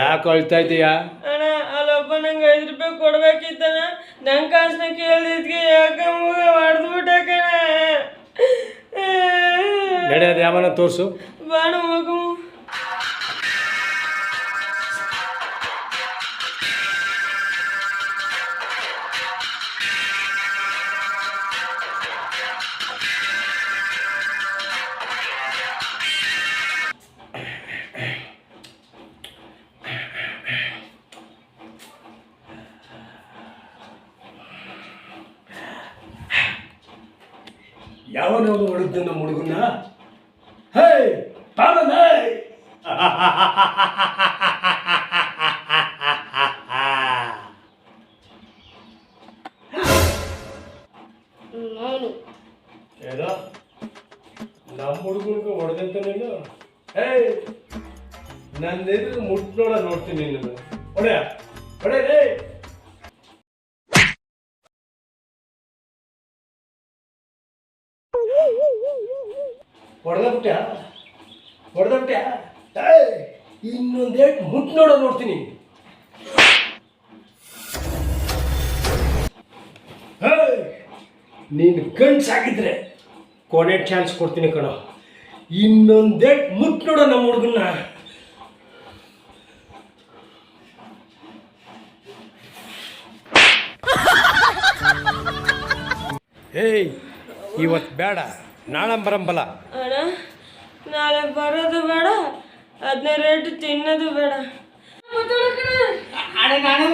ಯಾಕೆ ಅಳ್ತಾ ಇದೀಯಾ? ಅಣ್ಣ ಅಲ್ಲೊಬ್ಬ ನಂಗೆ 5 ರೂಪಾಯಿ ಕೊಡ್ಬೇಕಿತ್ತಣ್ಣ. ನನ್ನ ಕಾಸನ್ನ ಕೇಳಿದ್ಗೆ ಯಾಕೆ ಮೂಗ ಹೊಡೆದ್ಬಿಟ್ಟೆ ಕಣ. ನಡೆಯೋದು ಯಾವನ ತೋರಿಸು. ಬಾಣ ಮಗು. ಯಾವನೋ ಹೊಡೆದ ನಮ್ಮ ಹುಡುಗನ. ಹೇ ಪಾವನ, ನಾನು ಏನೋ ನಮ್ಮ ಹುಡುಗನಿಗೆ ಹೊಡೆದಂತ ನೀನು. ಹೇ ನನ್ನ ಎದುರು ಮುಟ್ ನೋಡ್ತೀನಿ ನೀನು. ಹೊಡೆಯ ಹೊಡೆ ರೇ. ಹೊಡೆದಬಿಟ್ಟ ಇನ್ನೊಂದೇಟ್ ಮುಟ್ ನೋಡ್ತೀನಿ. ನೀನು ಗಂಡ್ಸಾಗಿದ್ರೆ ಕೊನೆ ಚಾನ್ಸ್ ಕೊಡ್ತೀನಿ ಕಣೋ. ಇನ್ನೊಂದೇಟ್ ಮುಟ್ ನೋಡೋ ನಮ್ಮ ಹುಡುಗನ್ನ. ಏಯ್ ಇವತ್ತು ಬೇಡ, ನಾಳೆ ಬರಂಬಲ್ಲ. ಅಣ್ಣ ನಾಳೆ ಬರೋದು ಬೇಡ, 15 ರೇಟ್ ತಿನ್ನೋದು ಬೇಡ. ಅಣ್ಣ ನಾನು